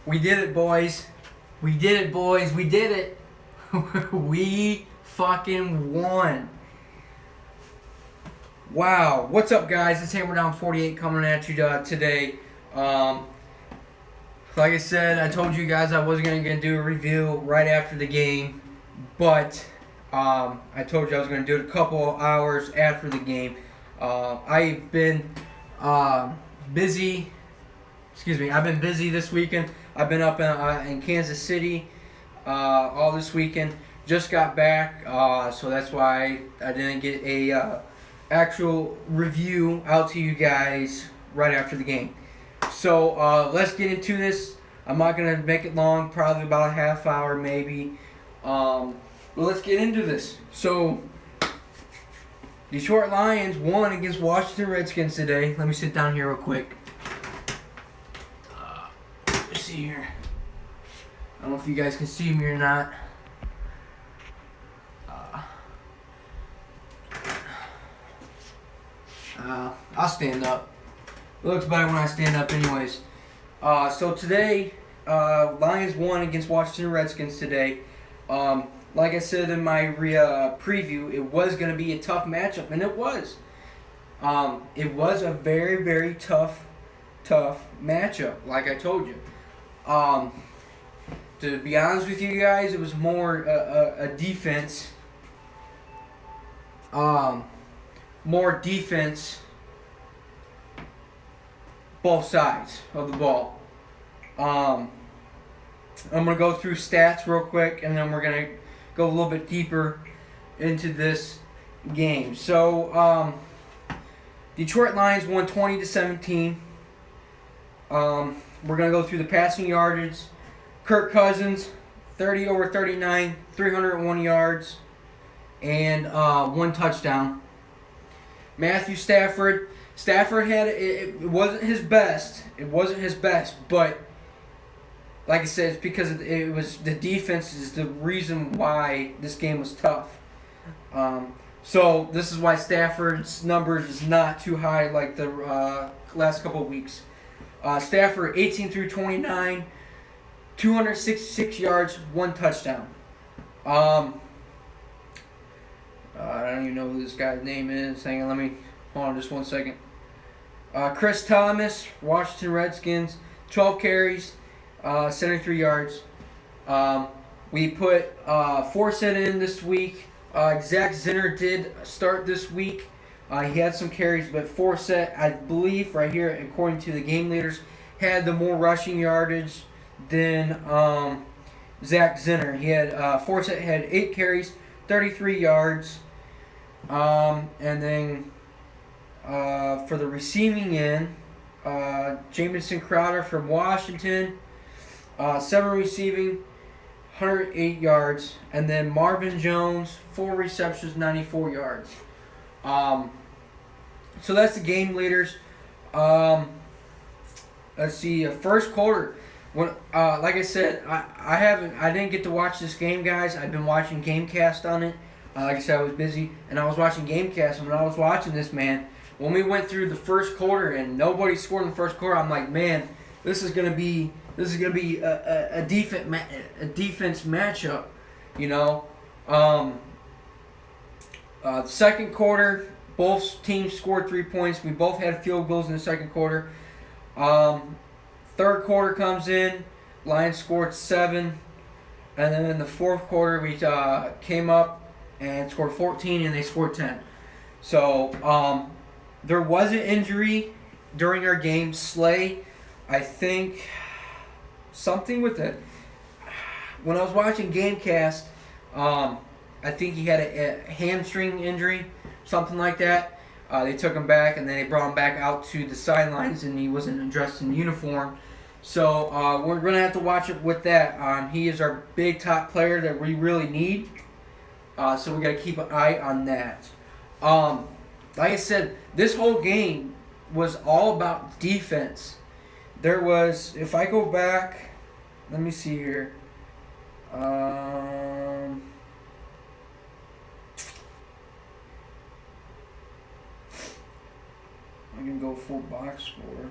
We did it, boys. We did it, boys. We did it. We fucking won. Wow. What's up, guys? It's Hammer Down 48 coming at you today. Like I said, I told you guys I wasn't going to do a review right after the game, but I told you I was going to do it a couple hours after the game. I've been busy. I've been busy this weekend. I've been up in Kansas City all this weekend. Just got back, so that's why I didn't get a actual review out to you guys right after the game. So let's get into this. I'm not going to make it long, probably about a half hour maybe. But let's get into this. So, Detroit Lions won against Washington Redskins today. Let me sit down here real quick. Let's see here. I don't know if you guys can see me or not. I'll stand up. It looks better when I stand up anyways. So today, Lions won against Washington Redskins today. Like I said in my preview, it was going to be a tough matchup, and it was. It was a very, very tough matchup, like I told you. To be honest with you guys, it was more a defense. More defense. Both sides of the ball. I'm going to go through stats real quick, and then we're going to go a little bit deeper into this game. So, Detroit Lions won 20-17. We're going to go through the passing yardage. Kirk Cousins, 30 over 39, 301 yards, and one touchdown. Matthew Stafford. Stafford had it wasn't his best. It wasn't his best, but like I said, it's because it was the defense is the reason why this game was tough. So this is why Stafford's numbers is not too high like the last couple of weeks. Stafford 18 through 29, 266 yards, one touchdown. I don't even know who this guy's name is. Hang on, let me hold on just 1 second. Chris Thomas, Washington Redskins, 12 carries, 73 yards. We put Forsett in this week. Zach Zinner did start this week. He had some carries, but Forsett, I believe, right here, according to the game leaders, had the more rushing yardage than Zach Zinner. He had Forsett had 8 carries, 33 yards, and then for the receiving end, Jamison Crowder from Washington, 7 receiving, 108 yards, and then Marvin Jones, 4 receptions, 94 yards. So that's the game leaders. Let's see, first quarter. When like I said, I didn't get to watch this game, guys. I've been watching Gamecast on it. Like I said, I was busy, and I was watching Gamecast. And when I was watching this, man, when we went through the first quarter and nobody scored in the first quarter, I'm like, man, this is gonna be a defense matchup, you know. The second quarter, both teams scored 3 points. We both had field goals in the second quarter. Third quarter comes in, Lions scored 7, and then in the fourth quarter we came up and scored 14, and they scored 10. So there was an injury during our game. Slay, I think, something with it. When I was watching Gamecast, I think he had a hamstring injury, something like that. They took him back, and then they brought him back out to the sidelines, and he wasn't dressed in uniform. So we're going to have to watch it with that. He is our big top player that we really need. So we got to keep an eye on that. Like I said, this whole game was all about defense. There was, if I go back, let me see here. I can go full box score.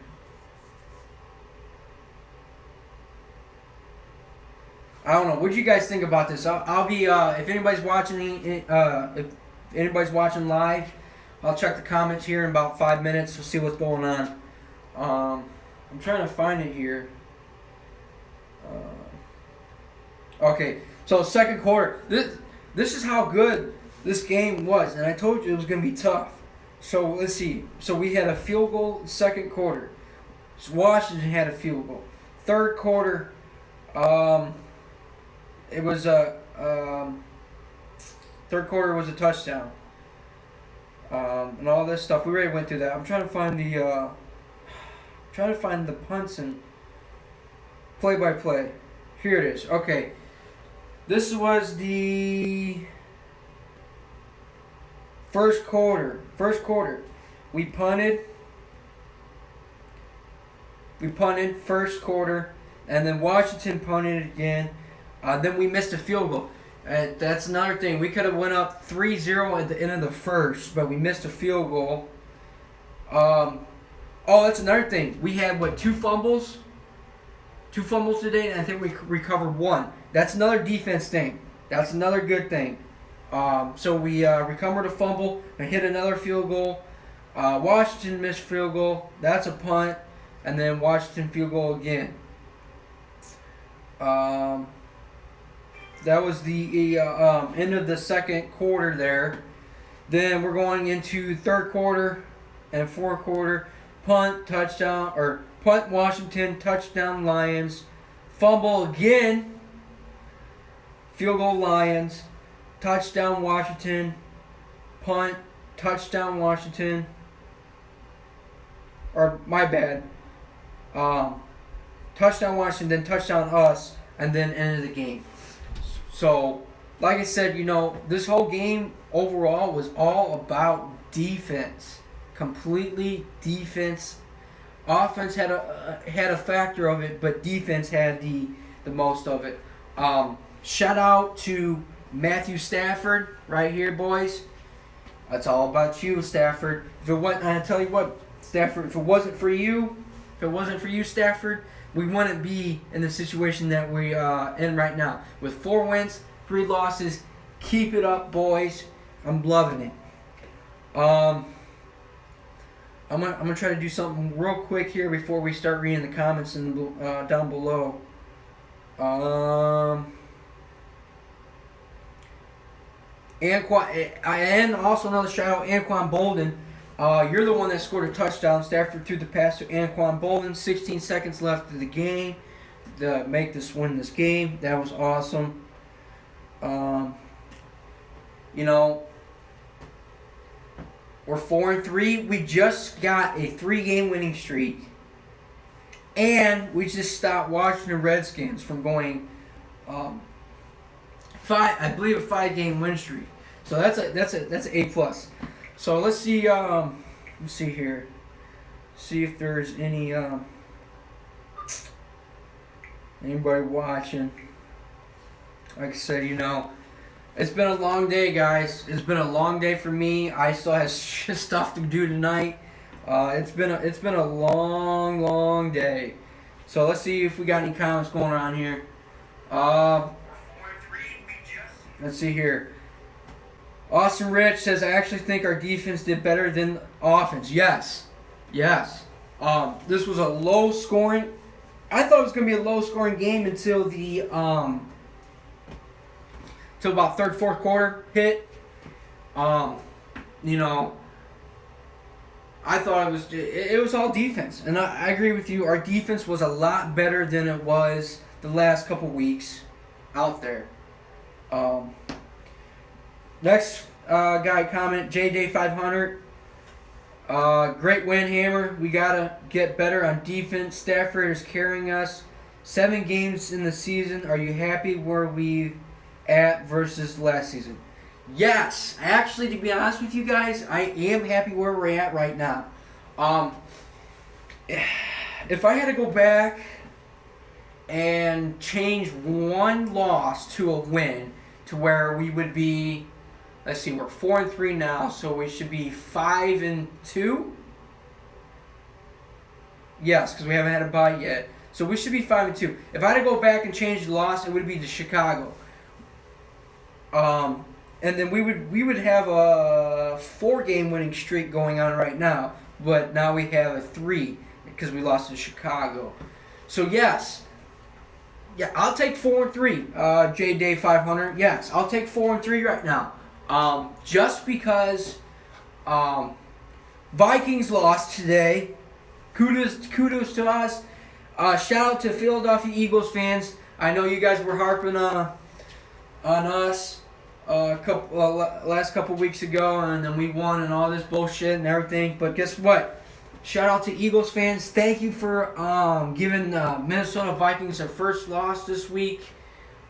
I don't know. What do you guys think about this? I'll be if anybody's watching if anybody's watching live, I'll check the comments here in about 5 minutes to see what's going on. I'm trying to find it here. Okay, so second quarter. This is how good this game was, and I told you it was going to be tough. So let's see. So we had a field goal second quarter. So Washington had a field goal. Third quarter, it was a third quarter was a touchdown. And all this stuff. We already went through that. I'm trying to find the punts and play-by-play. Here it is. Okay. This was the first quarter. We punted first quarter, and then Washington punted again. Then we missed a field goal. That's another thing. We could have went up 3-0 at the end of the first, but we missed a field goal. That's another thing. We had, two fumbles? 2 fumbles today, and I think we recovered 1. That's another defense thing. That's another good thing. So we recovered a fumble and hit another field goal. Washington missed field goal. That's a punt. And then Washington field goal again. That was the end of the second quarter there. Then we're going into third quarter and fourth quarter. Punt, touchdown, or punt Washington, touchdown Lions. Fumble again. Field goal Lions. Touchdown Washington. Punt, touchdown Washington. Or my bad. Touchdown Washington, then touchdown us, and then end of the game. So, like I said, this whole game overall was all about defense. Completely defense. Offense had a factor of it, but defense had the most of it. Shout out to Matthew Stafford right here, boys. That's all about you, Stafford. I tell you what, Stafford, if it wasn't for you, Stafford, we wouldn't be in the situation that we in right now. With 4 wins, 3 losses, keep it up, boys. I'm loving it. I'm gonna try to do something real quick here before we start reading the comments down below. And also another shout out, Anquan Bolden. You're the one that scored a touchdown. Stafford threw the pass to Anquan Bolden. 16 seconds left of the game to make this win this game. That was awesome. We're 4-3. We just got a 3-game winning streak, and we just stopped Washington Redskins from going a 5-game win streak. So that's an A+. So let's see. Let's see here. See if there's anybody watching. Like I said, it's been a long day, guys. It's been a long day for me. I still have stuff to do tonight. It's been a long day. So let's see if we got any comments going on here. Let's see here. Austin Rich says, I actually think our defense did better than offense. Yes. This was a low scoring. I thought it was going to be a low scoring game until till about third, fourth quarter hit. I thought it was all defense. And I agree with you. Our defense was a lot better than it was the last couple weeks out there. Next guy comment, JJ500. Great win, Hammer. We got to get better on defense. Stafford is carrying us. 7 games in the season. Are you happy where we at versus last season? Yes. Actually, to be honest with you guys, I am happy where we're at right now. If I had to go back and change one loss to a win to where we would be, let's see, we're 4-3 now, so we should be 5-2. Yes, because we haven't had a bye yet. So we should be 5-2. If I had to go back and change the loss, it would be to Chicago. And then we would have a 4-game winning streak going on right now, but now we have a 3 because we lost to Chicago. So yes, yeah, I'll take 4-3. J Day 500. Yes, I'll take 4-3 right now. Just because Vikings lost today. Kudos to us. Shout out to Philadelphia Eagles fans. I know you guys were harping on us last couple weeks ago, and then we won and all this bullshit and everything. But guess what? Shout out to Eagles fans. Thank you for giving Minnesota Vikings their first loss this week.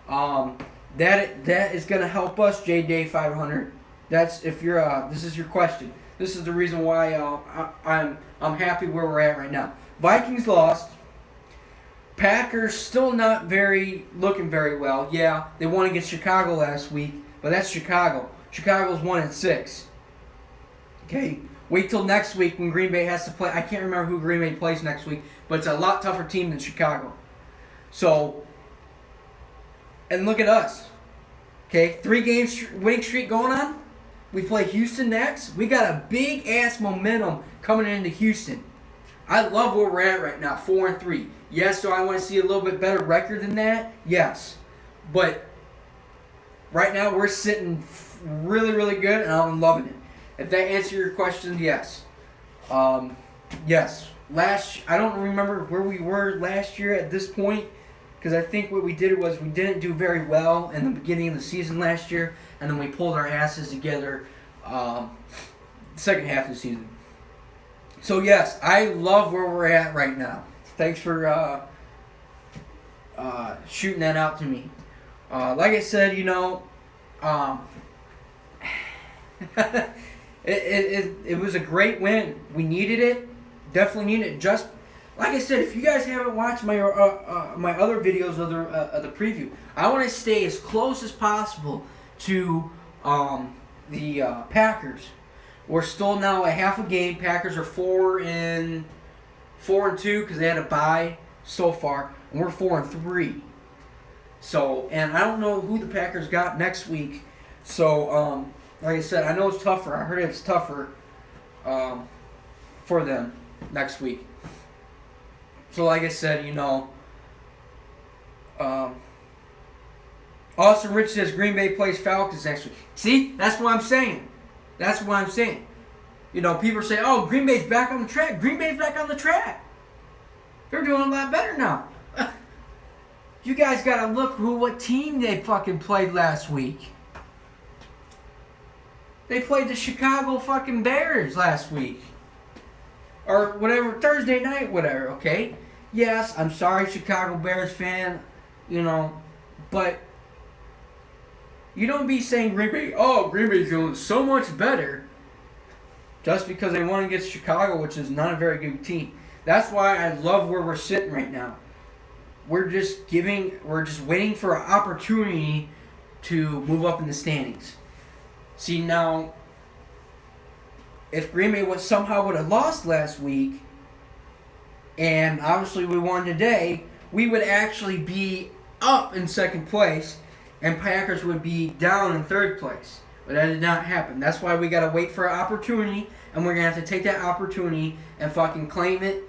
That is gonna help us, J Day 500. That's if you're this is your question. This is the reason why I'm happy where we're at right now. Vikings lost. Packers still not looking very well. Yeah, they won against Chicago last week, but that's Chicago. Chicago's 1-6. Okay, wait till next week when Green Bay has to play. I can't remember who Green Bay plays next week, but it's a lot tougher team than Chicago. So, and look at us. Okay, 3-game winning streak going on. We play Houston next. We got a big ass momentum coming into Houston. I love where we're at right now, 4-3. Yes, so I want to see a little bit better record than that. Yes, but right now we're sitting really, really good, and I'm loving it. If that answers your question, yes. Yes. I don't remember where we were last year at this point, because I think what we did was we didn't do very well in the beginning of the season last year, and then we pulled our asses together second half of the season. So yes, I love where we're at right now. Thanks for shooting that out to me. Like I said, it was a great win. We needed it. Definitely needed it. Just like I said, if you guys haven't watched my my other videos of the preview, I want to stay as close as possible to the Packers. We're still now a half a game. Packers are 4-2 because they had a bye so far, and we're 4-3. So, and I don't know who the Packers got next week. So, like I said, I know it's tougher. I heard it's tougher for them next week. So, like I said, Austin Rich says Green Bay plays Falcons next week. See, that's what I'm saying. People say, oh, Green Bay's back on the track. Green Bay's back on the track. They're doing a lot better now. You guys got to look what team they fucking played last week. They played the Chicago fucking Bears last week. Or whatever, Thursday night, whatever, okay? Yes, I'm sorry, Chicago Bears fan, but you don't be saying Green Bay's doing so much better just because they won against Chicago, which is not a very good team. That's why I love where we're sitting right now. We're just waiting for an opportunity to move up in the standings. See, now, if Green Bay somehow would have lost last week, and obviously we won today, we would actually be up in second place, and Packers would be down in third place. But that did not happen. That's why we got to wait for an opportunity, and we're going to have to take that opportunity and fucking claim it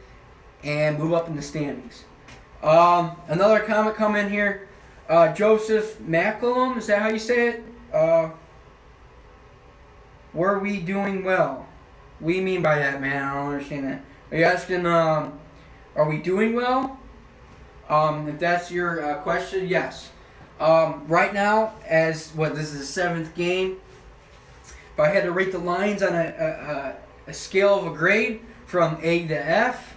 and move up in the standings. Another comment come in here. Joseph McCallum, is that how you say it? Were we doing well? What do you mean by that, man? I don't understand that. Are you asking, are we doing well? If that's your question, yes. Right now, this is the 7th game. If I had to rate the Lions on a scale of a grade from A to F,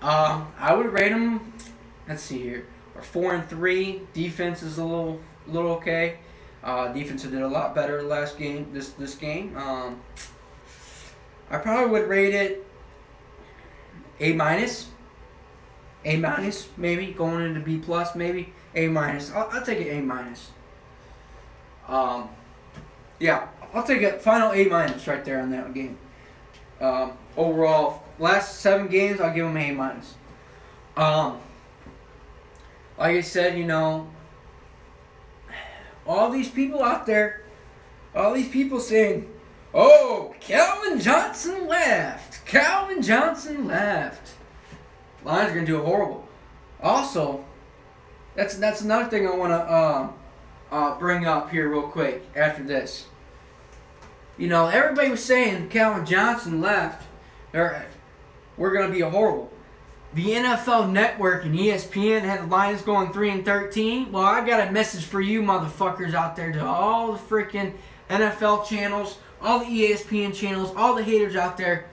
I would rate them, let's see here, 4-3. Defense is a little okay. Defense did a lot better last game. This game, I probably would rate it A-, maybe going into B+, maybe A-. I'll take it A-. Yeah, I'll take a final A- right there on that game. Overall, last 7 games, I'll give them A-. like I said, all these people out there, all these people saying, "Oh, Calvin Johnson left. Calvin Johnson left." Lions are gonna do horrible. Also, that's another thing I want to bring up here real quick after this. Everybody was saying Calvin Johnson left. We're gonna be horrible. The NFL Network and ESPN had the Lions going 3-13. Well, I got a message for you, motherfuckers out there, to all the freaking NFL channels, all the ESPN channels, all the haters out there.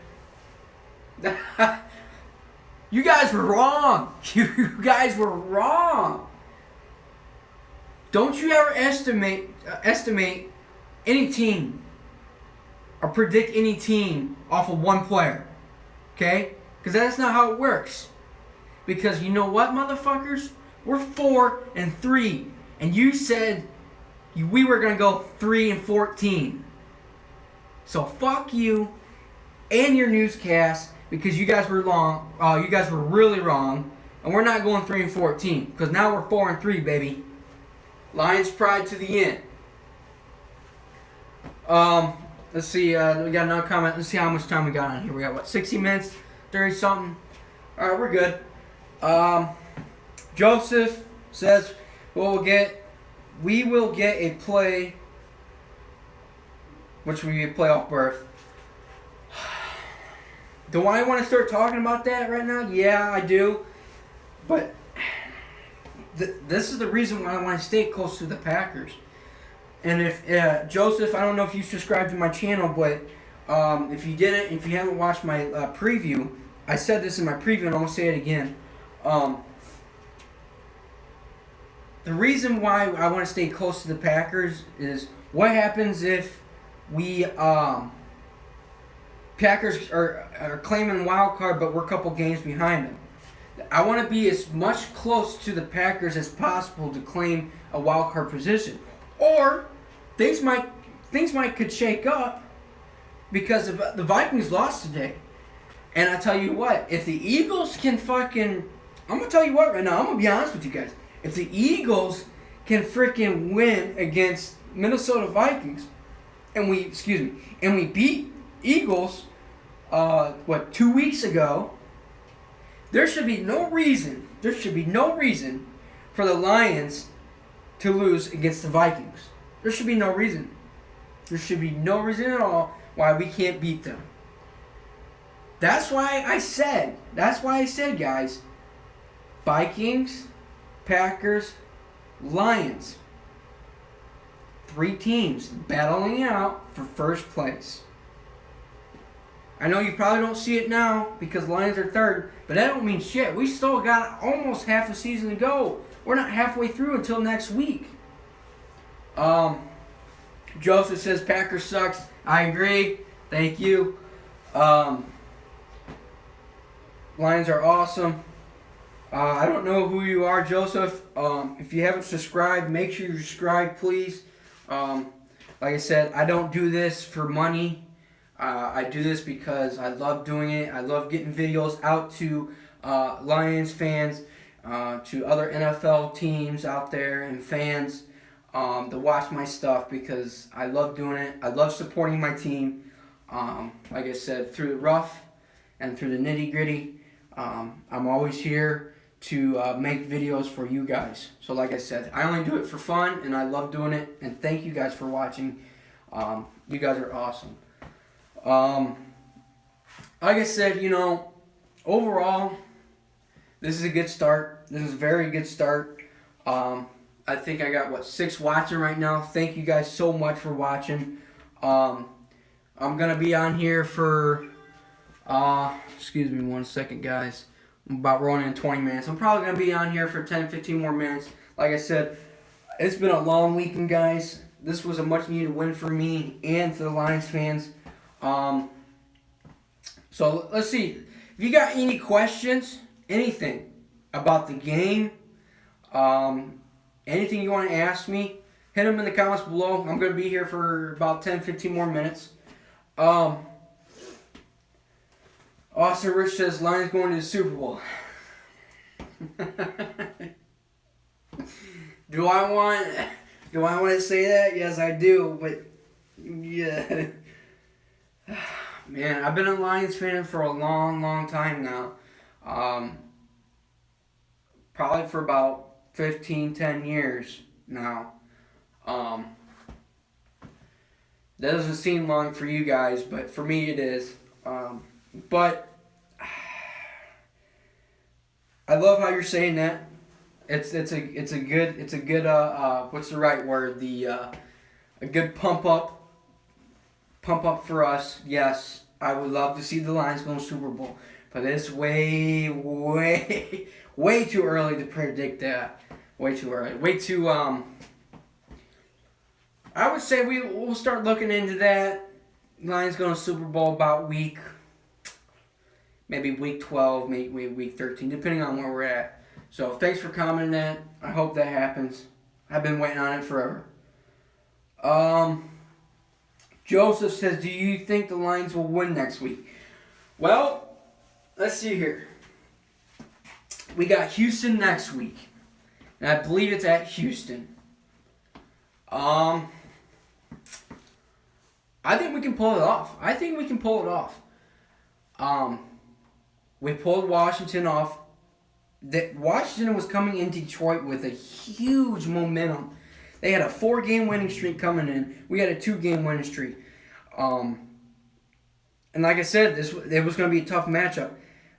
You guys were wrong. You guys were wrong. Don't you ever estimate any team or predict any team off of one player, okay? Because that's not how it works. Because you know what, motherfuckers? We're 4-3, and you said we were gonna go 3-14. So fuck you and your newscast, because you guys were wrong. You guys were really wrong, and we're not going 3-14 because now we're 4-3, baby. Lions pride to the end. Let's see. We got another comment. Let's see how much time we got on here. We got 60 minutes, 30 something. All right, we're good. Joseph says we will get a play, which will be a playoff berth. Do I want to start talking about that right now? Yeah, I do. But this is the reason why I want to stay close to the Packers. And if Joseph, I don't know if you subscribed to my channel, but if you didn't, if you haven't watched my preview, I said this in my preview, and I'm gonna say it again. The reason why I want to stay close to the Packers is what happens if we Packers are claiming wild card, but we're a couple games behind them. I want to be as much close to the Packers as possible to claim a wild card position, or things might could shake up because the Vikings lost today. And I tell you what, if the Eagles can I'm gonna tell you what right now. I'm gonna be honest with you guys. If the Eagles can freaking win against Minnesota Vikings, and we beat Eagles, 2 weeks ago, there should be no reason for the Lions to lose against the Vikings. There should be no reason. There should be no reason at all why we can't beat them. That's why I said, guys, Vikings, Packers, Lions. 3 teams battling out for first place. I know you probably don't see it now because Lions are third, but that don't mean shit. We still got almost half a season to go. We're not halfway through until next week. Joseph says Packers sucks. I agree. Thank you. Lions are awesome. I don't know who you are, Joseph. If you haven't subscribed, make sure you subscribe, please. Like I said, I don't do this for money. I do this because I love doing it. I love getting videos out to Lions fans, to other NFL teams out there and fans to watch my stuff because I love doing it. I love supporting my team. Like I said, through the rough and through the nitty gritty, I'm always here to make videos for you guys. So like I said, I only do it for fun and I love doing it. And thank you guys for watching. You guys are awesome. Like I said, overall, this is a good start. This is a very good start. I think I got, 6 watching right now. Thank you guys so much for watching. I'm going to be on here for, excuse me 1 second, guys. I'm about running in 20 minutes. I'm probably going to be on here for 10, 15 more minutes. Like I said, it's been a long weekend, guys. This was a much needed win for me and for the Lions fans. So let's see. If you got any questions, anything about the game, anything you want to ask me, hit them in the comments below. I'm going to be here for about 10, 15 more minutes. Austin Rich says Lions going to the Super Bowl. Do I want to say that? Yes, I do. But yeah, man, I've been a Lions fan for a long, long time now. Um, Probably for about 10 years now. Um, that doesn't seem long for you guys, but for me it is. But I love how you're saying that. It's a good what's the right word, a good pump up for us. Yes, I would love to see the Lions go to Super Bowl, but it's way too early to predict that. Way too early. Way too I would say we'll start looking into that. Lions going to Super Bowl about maybe week 12, maybe week 13, depending on where we're at. So thanks for commenting that. I hope that happens. I've been waiting on it forever. Joseph says, do you think the Lions will win next week? Well, let's see here. We got Houston next week. And I believe it's at Houston. I think we can pull it off. We pulled Washington off. Washington was coming in Detroit with a huge momentum. They had a 4-game winning streak coming in. We had a 2-game winning streak. And like I said, it was going to be a tough matchup.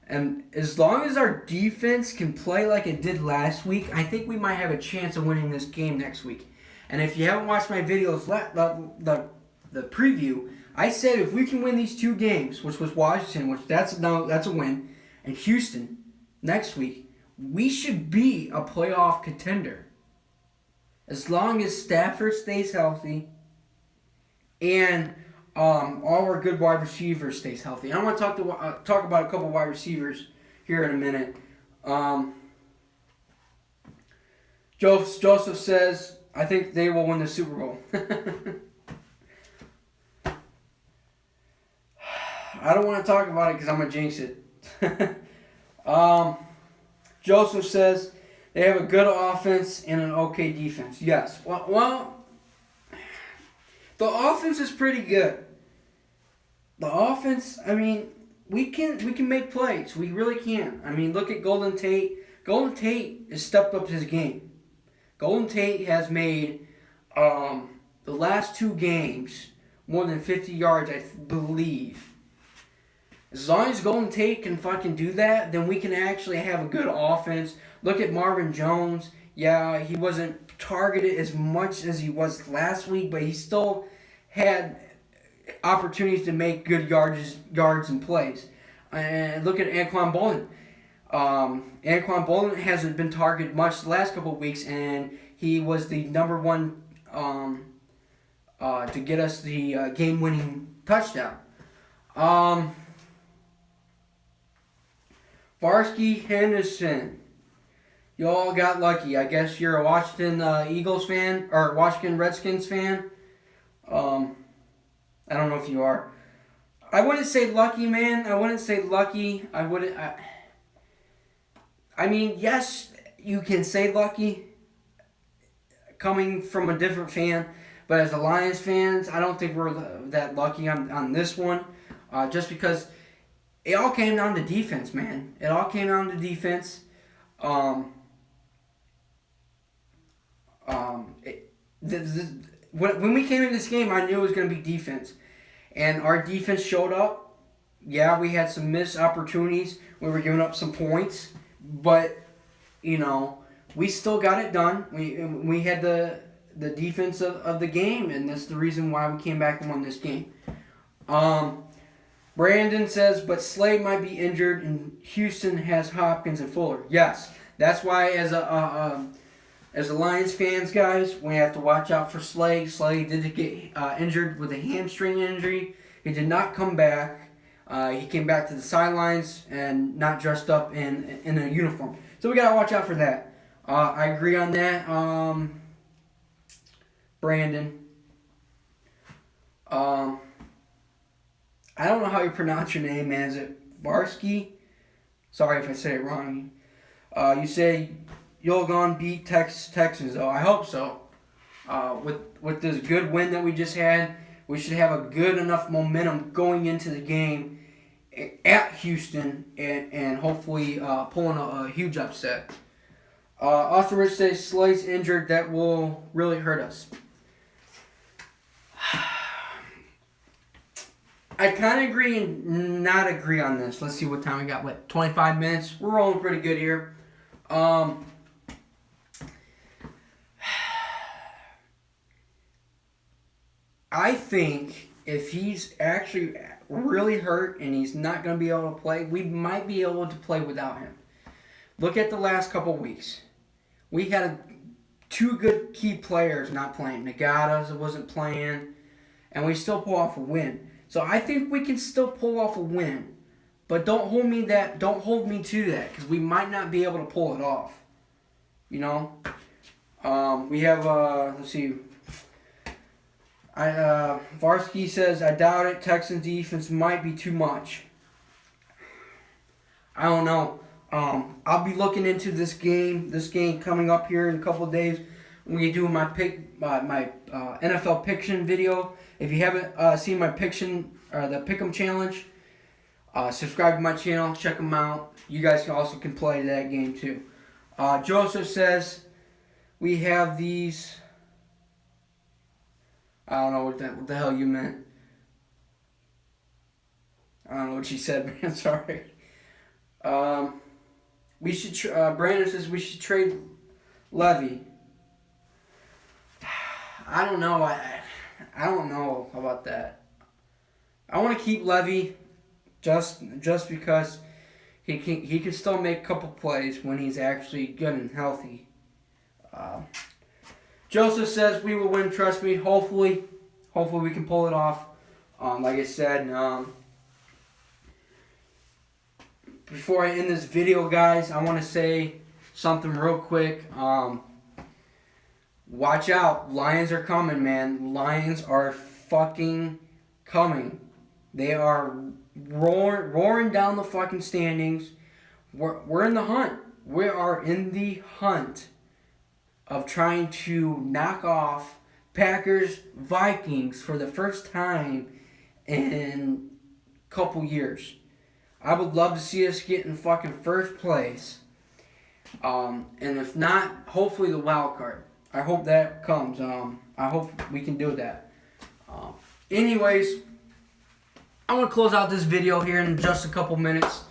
And as long as our defense can play like it did last week, I think we might have a chance of winning this game next week. And if you haven't watched my videos, the preview, I said if we can win these 2 games, which was Washington, which that's a win, and Houston next week, we should be a playoff contender. As long as Stafford stays healthy and all our good wide receivers stays healthy. I want to talk about a couple wide receivers here in a minute. Joseph says, I think they will win the Super Bowl. I don't want to talk about it because I'm going to jinx it. Joseph says they have a good offense and an okay defense. Yes. Well, the offense is pretty good. The offense, I mean, we can make plays. We really can. I mean, look at Golden Tate. Golden Tate has stepped up his game. Golden Tate has made the last 2 games more than 50 yards, I believe. As long as Golden Tate can fucking do that, then we can actually have a good offense. Look at Marvin Jones. Yeah, he wasn't targeted as much as he was last week, but he still had opportunities to make good yards and plays. And look at Anquan Bolden. Anquan Bolden hasn't been targeted much the last couple of weeks, and he was the number 1 to get us the game-winning touchdown. Varsky Henderson. You all got lucky. I guess you're a Washington Eagles fan or Washington Redskins fan. I don't know if you are. I wouldn't say lucky, man. I wouldn't say lucky. I wouldn't. I mean, yes, you can say lucky coming from a different fan, but as a Lions fans, I don't think we're that lucky on this one, just because it all came down to defense, man. It all came down to defense. When we came in this game, I knew it was going to be defense. And our defense showed up. Yeah, we had some missed opportunities. We were giving up some points. But, we still got it done. We had the defense of the game, and that's the reason why we came back and won this game. Brandon says, but Slay might be injured, and Houston has Hopkins and Fuller. Yes, that's why as a Lions fans, guys, we have to watch out for Slay. Slay did get injured with a hamstring injury. He did not come back. He came back to the sidelines and not dressed up in a uniform. So we got to watch out for that. I agree on that, Brandon. I don't know how you pronounce your name, man. Is it Varsky? Sorry if I say it wrong. You say y'all gonna beat Texans though. I hope so. With this good win that we just had, we should have a good enough momentum going into the game at Houston and hopefully pulling a huge upset. Also, Rich says Slade's injured. That will really hurt us. I kind of agree and not agree on this. Let's see what time we got. What, 25 minutes? We're rolling pretty good here. I think if he's actually really hurt and he's not going to be able to play, we might be able to play without him. Look at the last couple weeks. We had two good key players not playing. Nagata wasn't playing, and we still pull off a win. So I think we can still pull off a win, but don't hold me to that, because we might not be able to pull it off. You know, we have let's see. Varsky says, I doubt it. Texans defense might be too much. I don't know. I'll be looking into this game coming up here in a couple of days. We do my NFL Piction video. If you haven't seen my Piction or the Pick'em challenge, subscribe to my channel. Check them out. You guys also can play that game too. Joseph says we have these. I don't know what the hell you meant. I don't know what she said, man. Sorry. We should. Brandon says we should trade Levy. I don't know. I don't know about that. I want to keep Levy, just because he can still make a couple plays when he's actually good and healthy. Joseph says we will win. Trust me. Hopefully we can pull it off. Like I said, before I end this video, guys, I want to say something real quick. Watch out. Lions are coming, man. Lions are fucking coming. They are roaring down the fucking standings. We're in the hunt. We are in the hunt of trying to knock off Packers, Vikings for the first time in a couple years. I would love to see us get in fucking first place. And if not, hopefully the wild card. I hope that comes. I hope we can do that. Anyways, I'm going to close out this video here in just a couple minutes.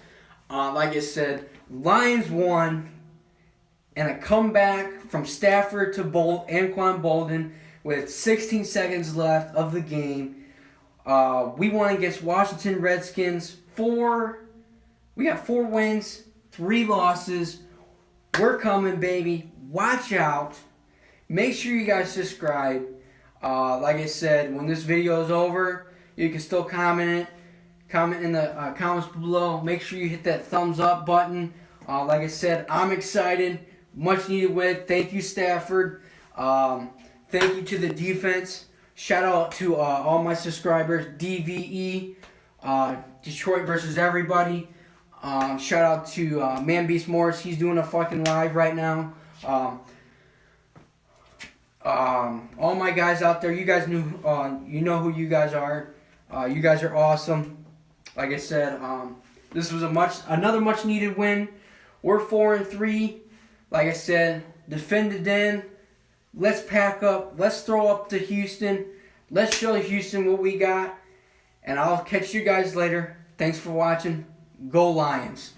Like I said, Lions won. And a comeback from Stafford to Anquan Bolden with 16 seconds left of the game. We won against Washington Redskins. We got 4 wins, 3 losses. We're coming, baby. Watch out. Make sure you guys subscribe. Like I said, when this video is over, you can still comment in the comments below. Make sure you hit that thumbs up button. Like I said, I'm excited. Much needed win. Thank you, Stafford. Thank you to the defense. Shout out to all my subscribers. DVE, Detroit versus everybody. Shout out to Man Beast Morris. He's doing a fucking live right now. All my guys out there, you guys you know who you guys are. You guys are awesome. Like I said, this was another much needed win. We're 4-3. Like I said, defend the den. Let's pack up. Let's throw up to Houston. Let's show Houston what we got. And I'll catch you guys later. Thanks for watching. Go Lions.